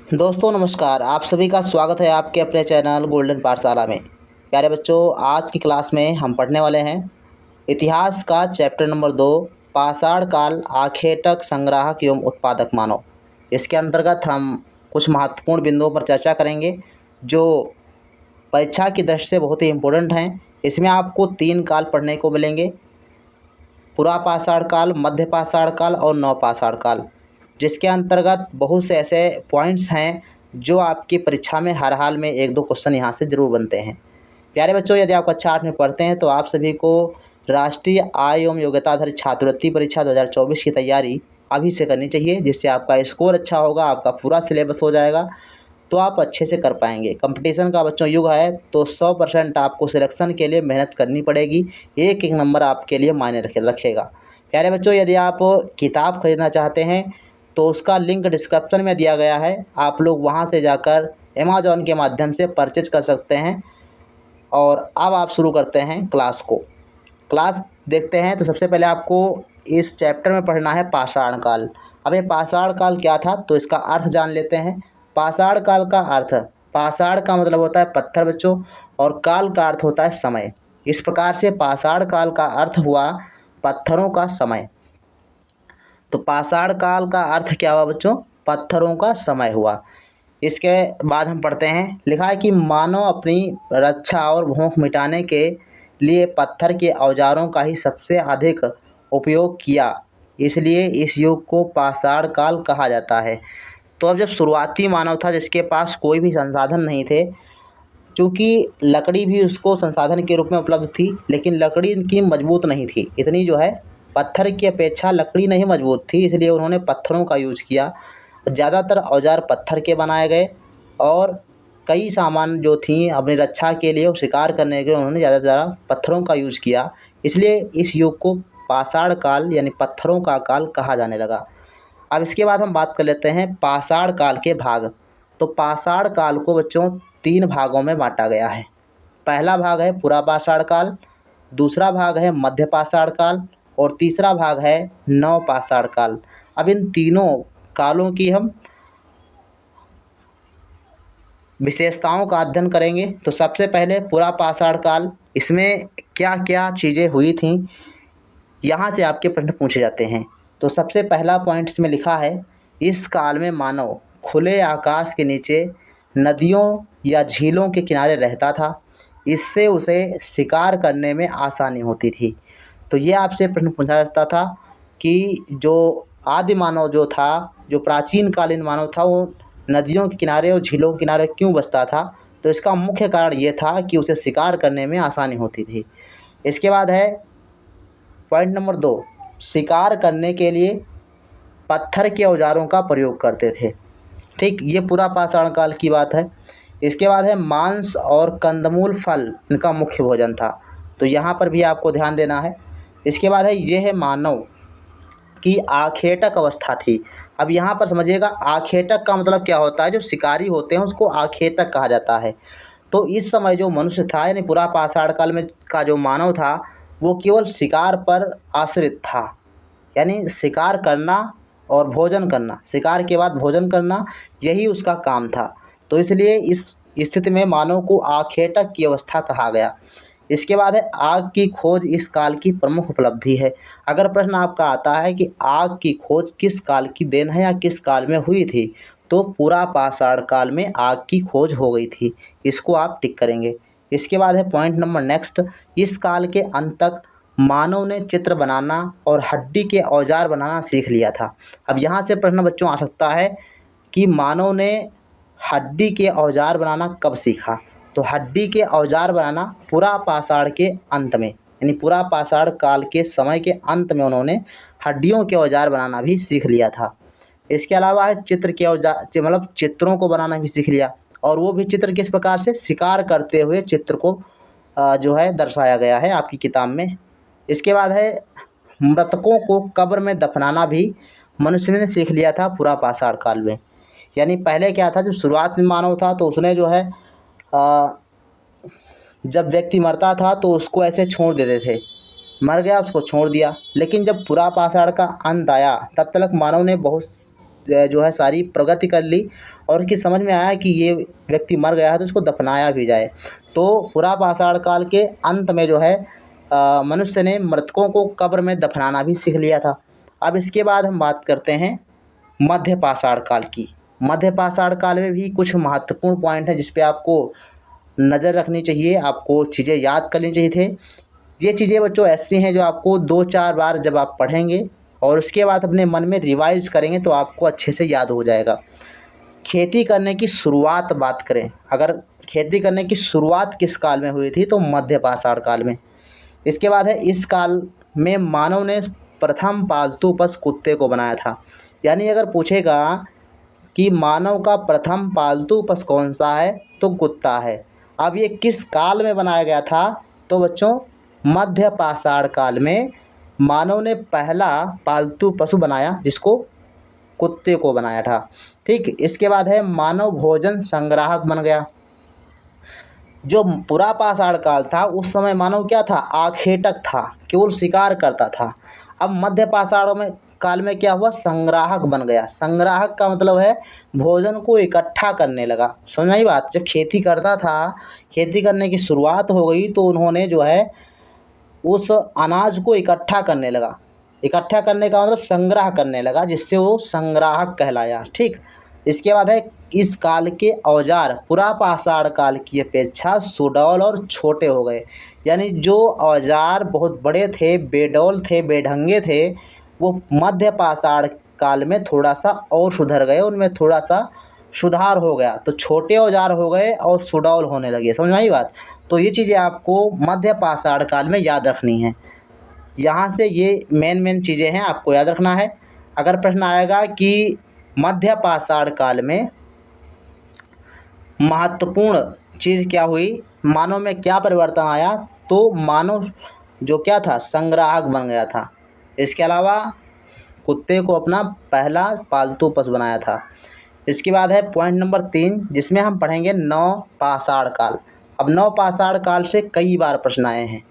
दोस्तों नमस्कार। आप सभी का स्वागत है आपके अपने चैनल गोल्डन पाठशाला में। प्यारे बच्चों, आज की क्लास में हम पढ़ने वाले हैं इतिहास का चैप्टर नंबर 2, पाषाण काल, आखेटक, संग्राहक एवं उत्पादक मानव। इसके अंतर्गत हम कुछ महत्वपूर्ण बिंदुओं पर चर्चा करेंगे जो परीक्षा की दृष्टि से बहुत ही इम्पोर्टेंट हैं। इसमें आपको 3 काल पढ़ने को मिलेंगे: पुरा पाषाण काल, मध्य पाषाण काल और नव पाषाण काल, जिसके अंतर्गत बहुत से ऐसे पॉइंट्स हैं जो आपकी परीक्षा में हर हाल में 1-2 क्वेश्चन यहाँ से ज़रूर बनते हैं। प्यारे बच्चों, यदि आप कक्षा 8 में पढ़ते हैं तो आप सभी को राष्ट्रीय आय एवं योग्यता आधारित छात्रवृत्ति परीक्षा 2024 की तैयारी अभी से करनी चाहिए, जिससे आपका स्कोर अच्छा होगा, आपका पूरा सिलेबस हो जाएगा, तो आप अच्छे से कर पाएंगे। कंपटीशन का बच्चों युग है, तो 100% आपको सिलेक्शन के लिए मेहनत करनी पड़ेगी। एक एक नंबर आपके लिए मायने रखेगा। प्यारे बच्चों, यदि आप किताब खरीदना चाहते हैं तो उसका लिंक डिस्क्रिप्शन में दिया गया है। आप लोग वहां से जाकर अमेज़ॉन के माध्यम से परचेज कर सकते हैं। और अब आप शुरू करते हैं क्लास को। क्लास देखते हैं तो सबसे पहले आपको इस चैप्टर में पढ़ना है पाषाण काल। अब ये पाषाण काल क्या था तो इसका अर्थ जान लेते हैं। पाषाण काल का अर्थ, पाषाण का मतलब होता है पत्थर बच्चों, और काल का अर्थ होता है समय। इस प्रकार से पाषाण काल का अर्थ हुआ पत्थरों का समय। तो पाषाण काल का अर्थ क्या हुआ बच्चों? पत्थरों का समय हुआ। इसके बाद हम पढ़ते हैं, लिखा है कि मानव अपनी रक्षा और भूख मिटाने के लिए पत्थर के औजारों का ही सबसे अधिक उपयोग किया, इसलिए इस युग को पाषाण काल कहा जाता है। तो अब जब शुरुआती मानव था जिसके पास कोई भी संसाधन नहीं थे, क्योंकि लकड़ी भी उसको संसाधन के रूप में उपलब्ध थी, लेकिन लकड़ी इनकी मजबूत नहीं थी इतनी, जो है पत्थर की अपेक्षा लकड़ी नहीं मजबूत थी, इसलिए उन्होंने पत्थरों का यूज़ किया। ज़्यादातर औजार पत्थर के बनाए गए और कई सामान जो थी अपनी रक्षा के लिए और शिकार करने के लिए उन्होंने ज़्यादा से ज़्यादा पत्थरों का यूज़ किया, इसलिए इस युग को पाषाण काल यानी पत्थरों का काल कहा जाने लगा। अब इसके बाद हम बात कर लेते हैं पाषाण काल के भाग। तो पाषाण काल को बच्चों 3 भागों में बांटा गया है। पहला भाग है पुरा पाषाण काल, दूसरा भाग है मध्य पाषाण काल और तीसरा भाग है नव पाषाण काल। अब इन तीनों कालों की हम विशेषताओं का अध्ययन करेंगे। तो सबसे पहले पुरा पाषाण काल, इसमें क्या क्या चीज़ें हुई थीं, यहाँ से आपके प्रश्न पूछे जाते हैं। तो सबसे पहला पॉइंट इसमें लिखा है, इस काल में मानव खुले आकाश के नीचे नदियों या झीलों के किनारे रहता था, इससे उसे शिकार करने में आसानी होती थी। तो ये आपसे प्रश्न पूछा जाता था कि जो आदि मानव जो था, जो प्राचीन कालीन मानव था, वो नदियों के किनारे और झीलों के किनारे क्यों बसता था? तो इसका मुख्य कारण ये था कि उसे शिकार करने में आसानी होती थी। इसके बाद है पॉइंट नंबर 2, शिकार करने के लिए पत्थर के औजारों का प्रयोग करते थे। ठीक, ये पूरा पाषाण काल की बात है। इसके बाद है मांस और कंदमूल फल इनका मुख्य भोजन था, तो यहाँ पर भी आपको ध्यान देना है। इसके बाद है ये है मानव की आखेटक अवस्था थी। अब यहाँ पर समझिएगा, आखेटक का मतलब क्या होता है? जो शिकारी होते हैं उसको आखेटक कहा जाता है। तो इस समय जो मनुष्य था यानी पूरा पाषाण काल में का जो मानव था वो केवल शिकार पर आश्रित था, यानी शिकार करना और भोजन करना, शिकार के बाद भोजन करना, यही उसका काम था। तो इसलिए इस स्थिति में मानव को आखेटक की अवस्था कहा गया। इसके बाद है आग की खोज इस काल की प्रमुख उपलब्धि है। अगर प्रश्न आपका आता है कि आग की खोज किस काल की देन है या किस काल में हुई थी, तो पूरा पाषाण काल में आग की खोज हो गई थी, इसको आप टिक करेंगे। इसके बाद है पॉइंट नंबर नेक्स्ट, इस काल के अंत तक मानव ने चित्र बनाना और हड्डी के औजार बनाना सीख लिया था। अब यहाँ से प्रश्न बच्चों आ सकता है कि मानव ने हड्डी के औजार बनाना कब सीखा? तो हड्डी के औजार बनाना पूरा पाषाण के अंत में, यानी पूरा पाषाण काल के समय के अंत में उन्होंने हड्डियों के औजार बनाना भी सीख लिया था। इसके अलावा है चित्र के औजार, मतलब चित्रों को बनाना भी सीख लिया, और वो भी चित्र किस प्रकार से? शिकार करते हुए चित्र को जो है दर्शाया गया है आपकी किताब में। इसके बाद है मृतकों को कब्र में दफनाना भी मनुष्य ने सीख लिया था पूरा पाषाण काल में। यानी पहले क्या था, जब शुरुआत में मानव था तो उसने जो है जब व्यक्ति मरता था तो उसको ऐसे छोड़ देते थे, मर गया उसको छोड़ दिया। लेकिन जब पूरा पाषाण का अंत आया तब तक मानव ने बहुत जो है सारी प्रगति कर ली और उनकी समझ में आया कि ये व्यक्ति मर गया है तो उसको दफनाया भी जाए। तो पुरा पाषाण काल के अंत में जो है मनुष्य ने मृतकों को कब्र में दफनाना भी सीख लिया था। अब इसके बाद हम बात करते हैं मध्य पाषाण काल की। मध्य पाषाण काल में भी कुछ महत्वपूर्ण पॉइंट हैं जिस पे आपको नज़र रखनी चाहिए, आपको चीज़ें याद करनी चाहिए थे। ये चीज़ें बच्चों ऐसी हैं जो आपको 2-4 बार जब आप पढ़ेंगे और उसके बाद अपने मन में रिवाइज़ करेंगे तो आपको अच्छे से याद हो जाएगा। खेती करने की शुरुआत बात करें, अगर खेती करने की शुरुआत किस काल में हुई थी तो मध्य पाषाण काल में। इसके बाद है इस काल में मानव ने प्रथम पालतू पशु कुत्ते को बनाया था। यानी अगर पूछेगा कि मानव का प्रथम पालतू पशु कौन सा है तो कुत्ता है। अब ये किस काल में बनाया गया था तो बच्चों मध्य पाषाण काल में मानव ने पहला पालतू पशु बनाया जिसको कुत्ते को बनाया था। ठीक, इसके बाद है मानव भोजन संग्राहक बन गया। जो पुरा पाषाण काल था उस समय मानव क्या था, आखेटक था, केवल शिकार करता था। अब मध्य पाषाण काल में क्या हुआ, संग्राहक बन गया। संग्राहक का मतलब है भोजन को इकट्ठा करने लगा। समझ आई बात। जब खेती करता था, खेती करने की शुरुआत हो गई तो उन्होंने जो है उस अनाज को इकट्ठा करने लगा। इकट्ठा करने का मतलब संग्रह करने लगा, जिससे वो संग्राहक कहलाया। ठीक, इसके बाद है इस काल के औजार पुरा पाषाण काल की अपेक्षा सुडौल और छोटे हो गए। यानी जो औजार बहुत बड़े थे, बेडौल थे, बेढंगे थे, वो मध्य पाषाण काल में थोड़ा सा और सुधर गए, उनमें थोड़ा सा सुधार हो गया, तो छोटे औजार हो गए और सुडौल होने लगे। समझ में आई बात। तो ये चीज़ें आपको मध्य पाषाण काल में याद रखनी है। यहाँ से ये मेन चीज़ें हैं, आपको याद रखना है। अगर प्रश्न आएगा कि मध्य पाषाण काल में महत्वपूर्ण चीज़ क्या हुई, मानव में क्या परिवर्तन आया, तो मानव जो क्या था, संग्राहक बन गया था। इसके अलावा कुत्ते को अपना पहला पालतू पशु बनाया था। इसके बाद है पॉइंट नंबर 3 जिसमें हम पढ़ेंगे नव पाषाण काल। अब नव पाषाण काल से कई बार प्रश्न आए हैं।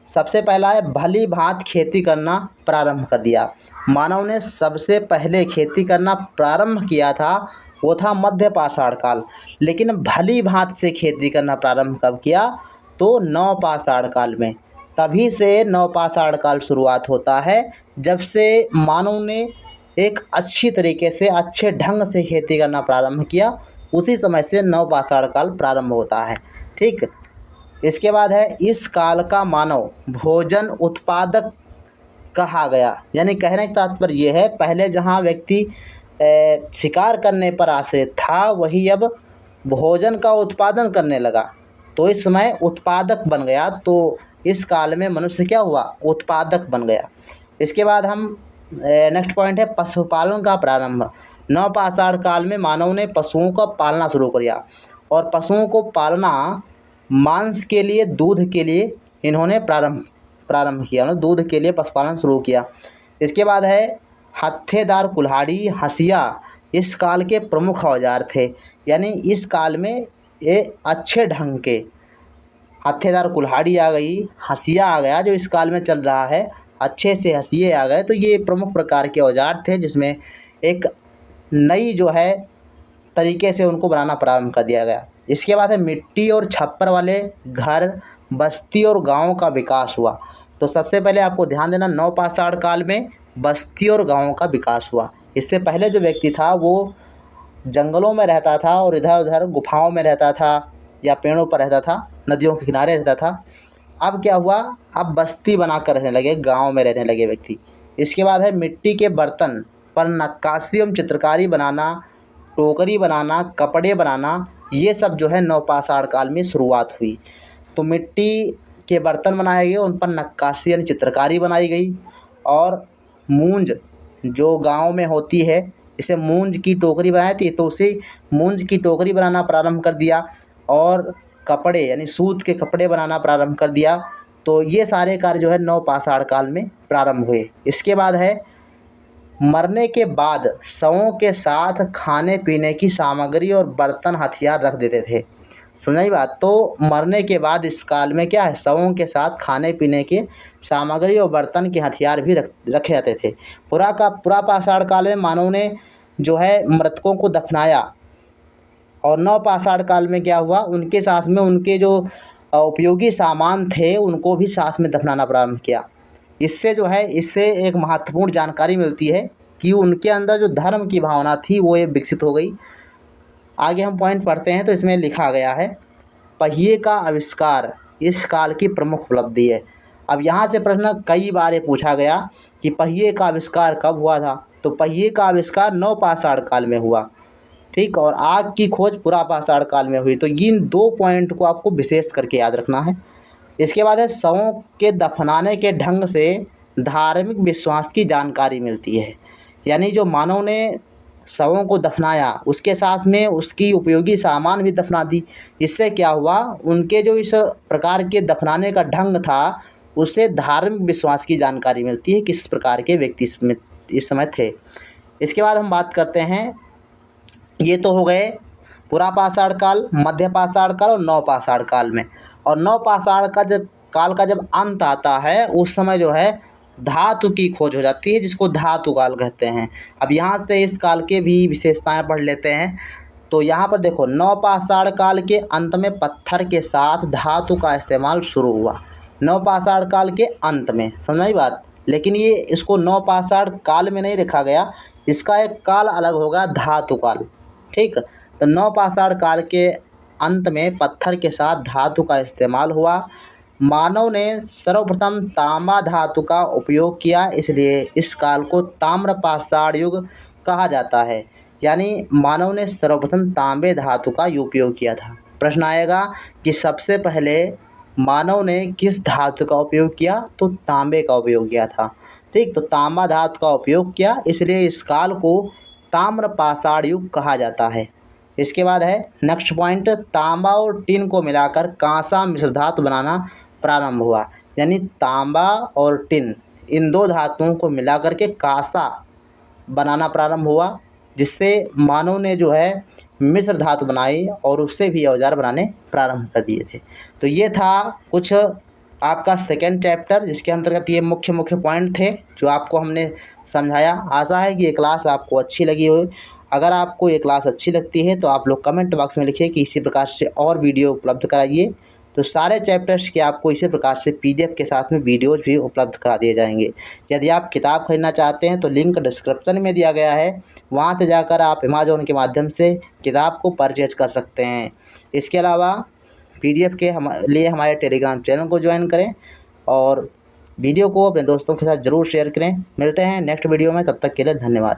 सबसे पहला है भली भांति खेती करना प्रारंभ कर दिया। मानव ने सबसे पहले खेती करना प्रारंभ किया था वो था मध्य पाषाण काल, लेकिन भली भांति से खेती करना प्रारंभ कब किया तो नव पाषाण काल में। तभी से नव पाषाण काल शुरुआत होता है जब से मानव ने एक अच्छी तरीके से, अच्छे ढंग से खेती करना प्रारंभ किया, उसी समय से नव पाषाण काल प्रारंभ होता है। ठीक, इसके बाद है इस काल का मानव भोजन उत्पादक कहा गया। यानी कहने का तात्पर्य ये है, पहले जहाँ व्यक्ति शिकार करने पर आश्रित था वही अब भोजन का उत्पादन करने लगा, तो इस समय उत्पादक बन गया। तो इस काल में मनुष्य क्या हुआ, उत्पादक बन गया। इसके बाद हम नेक्स्ट पॉइंट है पशुपालन का प्रारंभ। नव पाषाण काल में मानव ने पशुओं का पालना शुरू किया और पशुओं को पालना मांस के लिए, दूध के लिए इन्होंने प्रारंभ किया, मतलब दूध के लिए पशुपालन शुरू किया। इसके बाद है हत्थेदार कुल्हाड़ी, हंसिया इस काल के प्रमुख औजार थे। यानी इस काल में ये अच्छे ढंग के हत्थेदार कुल्हाड़ी आ गई, हंसिया आ गया जो इस काल में चल रहा है, अच्छे से हंसिये आ गए। तो ये प्रमुख प्रकार के औजार थे जिसमें एक नई जो है तरीके से उनको बनाना प्रारंभ कर दिया गया। इसके बाद है मिट्टी और छप्पर वाले घर, बस्ती और गाँव का विकास हुआ। तो सबसे पहले आपको ध्यान देना, नव पाषाण काल में बस्ती और गाँव का विकास हुआ। इससे पहले जो व्यक्ति था वो जंगलों में रहता था और इधर उधर गुफाओं में रहता था या पेड़ों पर रहता था, नदियों के किनारे रहता था। अब क्या हुआ, अब बस्ती बना कर रहने लगे, गांव में रहने लगे व्यक्ति। इसके बाद है मिट्टी के बर्तन पर नक्काशी एवं चित्रकारी बनाना, टोकरी बनाना, कपड़े बनाना, ये सब जो है नव पाषाण काल में शुरुआत हुई। तो मिट्टी के बर्तन बनाए गए, उन पर नक्काशी यानी चित्रकारी बनाई गई। और मूंज जो गांव में होती है, इसे मूंज की टोकरी बनाई थी, तो उसे मूंज की टोकरी बनाना प्रारंभ कर दिया। और कपड़े यानी सूत के कपड़े बनाना प्रारंभ कर दिया। तो ये सारे कार्य जो है नव पाषाण काल में प्रारंभ हुए। इसके बाद है मरने के बाद शवों के साथ खाने पीने की सामग्री और बर्तन हथियार रख देते थे। सुनाई बात। तो मरने के बाद इस काल में क्या है, शवों के साथ खाने पीने के सामग्री और बर्तन के हथियार भी रखे जाते थे। पुरा पाषाण काल में मानव ने जो है मृतकों को दफनाया, और नवपाषाण काल में क्या हुआ, उनके साथ में उनके जो उपयोगी सामान थे उनको भी साथ में दफनाना प्रारंभ किया। इससे जो है इससे एक महत्वपूर्ण जानकारी मिलती है कि उनके अंदर जो धर्म की भावना थी वो ये विकसित हो गई। आगे हम पॉइंट पढ़ते हैं तो इसमें लिखा गया है, पहिए का आविष्कार इस काल की प्रमुख उपलब्धि है। अब यहाँ से प्रश्न कई बार ये पूछा गया कि पहिए का आविष्कार कब हुआ था, तो पहिए का आविष्कार नवपाषाण काल में हुआ, ठीक, और आग की खोज पुरापाषाण काल में हुई। तो इन 2 पॉइंट को आपको विशेष करके याद रखना है। इसके बाद है, शवों के दफनाने के ढंग से धार्मिक विश्वास की जानकारी मिलती है। यानी जो मानव ने शवों को दफनाया उसके साथ में उसकी उपयोगी सामान भी दफना दी। इससे क्या हुआ, उनके जो इस प्रकार के दफनाने का ढंग था उससे धार्मिक विश्वास की जानकारी मिलती है, किस प्रकार के व्यक्ति इस समय थे। इसके बाद हम बात करते हैं, ये तो हो गए पुरापाषाण काल, मध्यपाषाण काल और नवपाषाण काल में। और नवपाषाण का जब काल का जब अंत आता है उस समय जो है धातु की खोज हो जाती है, जिसको धातु काल कहते हैं। अब यहाँ से इस काल के भी विशेषताएं पढ़ लेते हैं। तो यहाँ पर देखो, नवपाषाण काल के अंत में पत्थर के साथ धातु का इस्तेमाल शुरू हुआ, नवपाषाण काल के अंत में, समझ बात। लेकिन ये इसको नवपाषाण काल में नहीं रखा गया, इसका एक काल अलग होगा, धातु काल, ठीक। तो नवपाषाण काल के अंत में पत्थर के साथ धातु का इस्तेमाल हुआ। मानव ने सर्वप्रथम तांबा धातु का उपयोग किया, इसलिए इस काल को ताम्रपाषाण युग कहा जाता है। यानी मानव ने सर्वप्रथम तांबे धातु का उपयोग किया था। प्रश्न आएगा कि सबसे पहले मानव ने किस धातु का उपयोग किया, तो तांबे का उपयोग किया था, ठीक। तो तांबा धातु का उपयोग किया, इसलिए इस काल को ताम्रपाषाण युग कहा जाता है। इसके बाद है नेक्स्ट पॉइंट, तांबा और टिन को मिलाकर कांसा मिश्र धातु बनाना प्रारंभ हुआ। यानी तांबा और टिन, इन 2 धातुओं को मिलाकर के कांसा बनाना प्रारंभ हुआ, जिससे मानव ने जो है मिश्र धातु बनाई और उससे भी औजार बनाने प्रारंभ कर दिए थे। तो ये था कुछ आपका सेकेंड चैप्टर, जिसके अंतर्गत ये मुख्य मुख्य पॉइंट थे जो आपको हमने समझाया। आशा है कि ये क्लास आपको अच्छी लगी हो। अगर आपको ये क्लास अच्छी लगती है तो आप लोग कमेंट बॉक्स में लिखिए कि इसी प्रकार से और वीडियो उपलब्ध कराइए। तो सारे चैप्टर्स के आपको इसी प्रकार से PDF के साथ में वीडियोज़ भी उपलब्ध करा दिए जाएंगे। यदि आप किताब खरीदना चाहते हैं तो लिंक डिस्क्रिप्शन में दिया गया है, वहाँ से जाकर आप अमेज़ॉन के माध्यम से किताब को परचेज कर सकते हैं। इसके अलावा PDF के लिए हमारे टेलीग्राम चैनल को ज्वाइन करें और वीडियो को अपने दोस्तों के साथ ज़रूर शेयर करें। मिलते हैं नेक्स्ट वीडियो में, तब तक के लिए धन्यवाद।